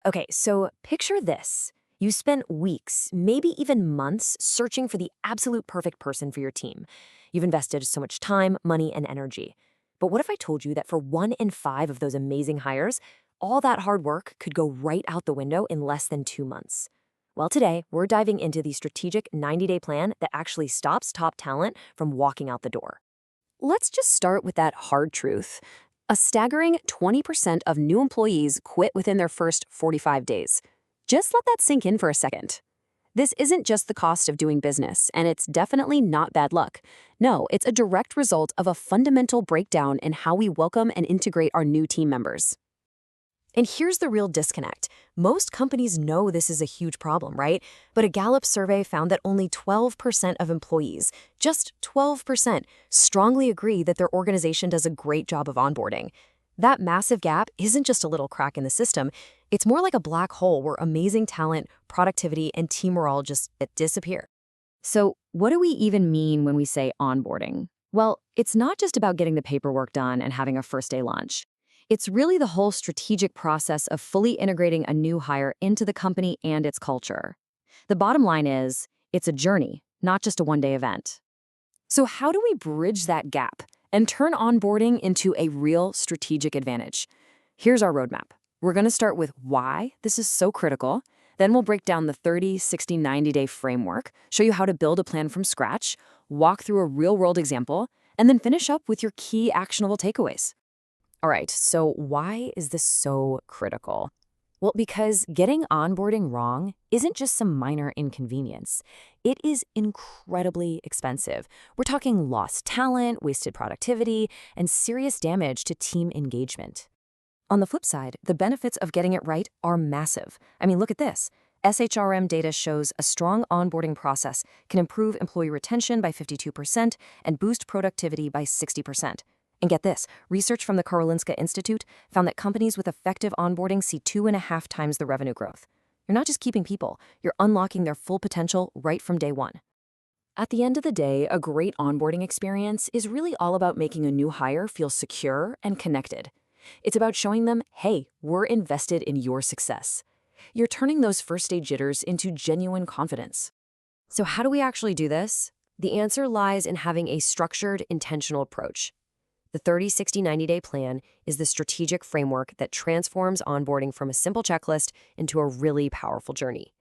Okay, so picture this. You spent weeks, maybe even months, searching for the absolute perfect person for your team. You've invested so much time, money, and energy. But what if I told you that for 1 in 5 of those amazing hires, all that hard work could go right out the window in less than 2 months? Well, today, we're diving into the strategic 90-day plan that actually stops top talent from walking out the door. Let's just start with that hard truth. A staggering 20% of new employees quit within their first 45 days. Just let that sink in for a second. This isn't just the cost of doing business, and it's definitely not bad luck. No, it's a direct result of a fundamental breakdown in how we welcome and integrate our new team members. And here's the real disconnect. Most companies know this is a huge problem, right? But a Gallup survey found that only 12% of employees, just 12%, strongly agree that their organization does a great job of onboarding. That massive gap isn't just a little crack in the system. It's more like a black hole where amazing talent, productivity, and team morale just disappear. So, what do we even mean when we say onboarding? Well, it's not just about getting the paperwork done and having a first day lunch. It's really the whole strategic process of fully integrating a new hire into the company and its culture. The bottom line is, it's a journey, not just a one-day event. So how do we bridge that gap and turn onboarding into a real strategic advantage? Here's our roadmap. We're going to start with why this is so critical. Then we'll break down the 30, 60, 90-day framework, show you how to build a plan from scratch, walk through a real-world example, and then finish up with your key actionable takeaways. All right, so why is this so critical? Well, because getting onboarding wrong isn't just some minor inconvenience. It is incredibly expensive. We're talking lost talent, wasted productivity, and serious damage to team engagement. On the flip side, the benefits of getting it right are massive. I mean, look at this. SHRM data shows a strong onboarding process can improve employee retention by 52% and boost productivity by 60%. And get this, research from the Karolinska Institute found that companies with effective onboarding see 2.5 times the revenue growth. You're not just keeping people, you're unlocking their full potential right from day one. At the end of the day, a great onboarding experience is really all about making a new hire feel secure and connected. It's about showing them, hey, we're invested in your success. You're turning those first-day jitters into genuine confidence. So how do we actually do this? The answer lies in having a structured, intentional approach. The 30, 60, 90-day plan is the strategic framework that transforms onboarding from a simple checklist into a really powerful journey.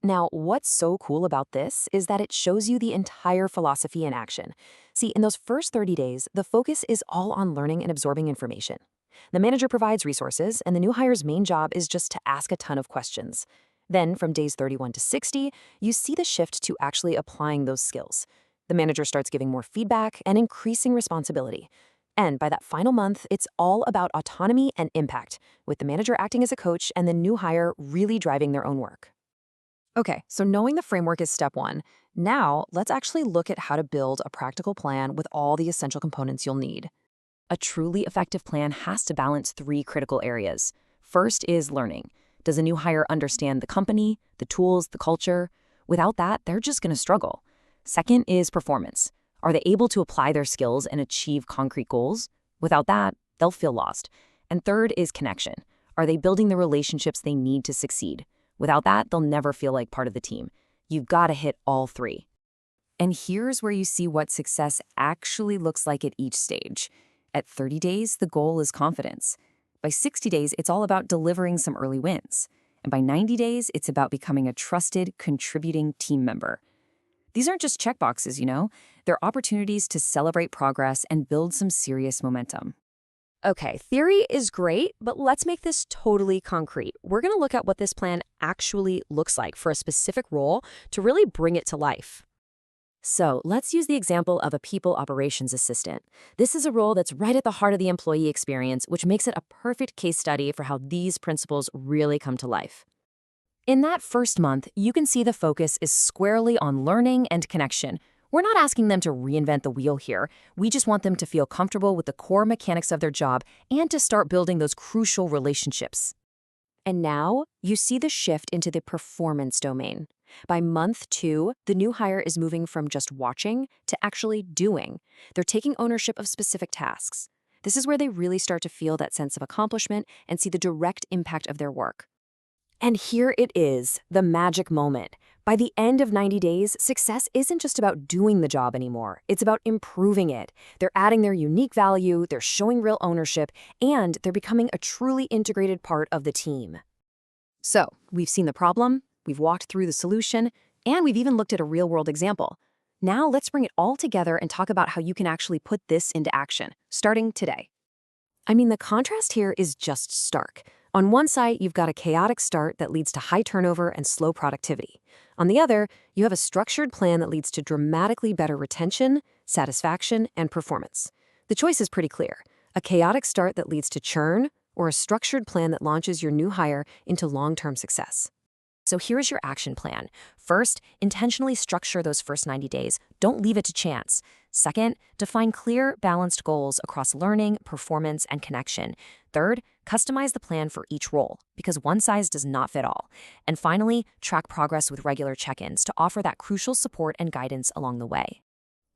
Now, what's so cool about this is that it shows you the entire philosophy in action. See, in those first 30 days, the focus is all on learning and absorbing information. The manager provides resources, and the new hire's main job is just to ask a ton of questions. Then, from days 31 to 60, you see the shift to actually applying those skills. The manager starts giving more feedback and increasing responsibility. And by that final month, it's all about autonomy and impact, with the manager acting as a coach and the new hire really driving their own work. Okay, so knowing the framework is step one. Now, let's actually look at how to build a practical plan with all the essential components you'll need. A truly effective plan has to balance three critical areas. First is learning. Does a new hire understand the company, the tools, the culture? Without that, they're just going to struggle. Second is performance. Are they able to apply their skills and achieve concrete goals? Without that, they'll feel lost. And third is connection. Are they building the relationships they need to succeed? Without that, they'll never feel like part of the team. You've got to hit all three. And here's where you see what success actually looks like at each stage. At 30 days, the goal is confidence. By 60 days, it's all about delivering some early wins. And by 90 days, it's about becoming a trusted, contributing team member. These aren't just checkboxes, you know? They're opportunities to celebrate progress and build some serious momentum. Okay, theory is great, but let's make this totally concrete. We're going to look at what this plan actually looks like for a specific role to really bring it to life. So let's use the example of a people operations assistant. This is a role that's right at the heart of the employee experience, which makes it a perfect case study for how these principles really come to life. In that first month, you can see the focus is squarely on learning and connection. We're not asking them to reinvent the wheel here. We just want them to feel comfortable with the core mechanics of their job and to start building those crucial relationships. And now, you see the shift into the performance domain. By month 2, the new hire is moving from just watching to actually doing. They're taking ownership of specific tasks. This is where they really start to feel that sense of accomplishment and see the direct impact of their work. And here it is, the magic moment. By the end of 90 days, success isn't just about doing the job anymore. It's about improving it. They're adding their unique value, they're showing real ownership, and they're becoming a truly integrated part of the team. So, we've seen the problem, we've walked through the solution, and we've even looked at a real-world example. Now let's bring it all together and talk about how you can actually put this into action, starting today. I mean, the contrast here is just stark. On one side, you've got a chaotic start that leads to high turnover and slow productivity. On the other, you have a structured plan that leads to dramatically better retention, satisfaction, and performance. The choice is pretty clear: a chaotic start that leads to churn, or a structured plan that launches your new hire into long-term success. So here is your action plan. First, intentionally structure those first 90 days. Don't leave it to chance. Second, define clear, balanced goals across learning, performance, and connection. Third, customize the plan for each role, because one size does not fit all. And finally, track progress with regular check-ins to offer that crucial support and guidance along the way.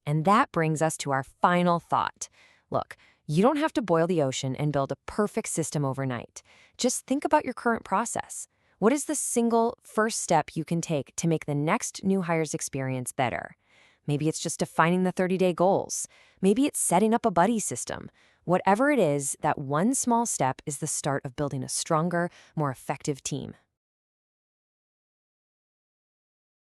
And that brings us to our final thought. Look, you don't have to boil the ocean and build a perfect system overnight. Just think about your current process. What is the single first step you can take to make the next new hire's experience better? Maybe it's just defining the 30-day goals. Maybe it's setting up a buddy system. Whatever it is, that one small step is the start of building a stronger, more effective team.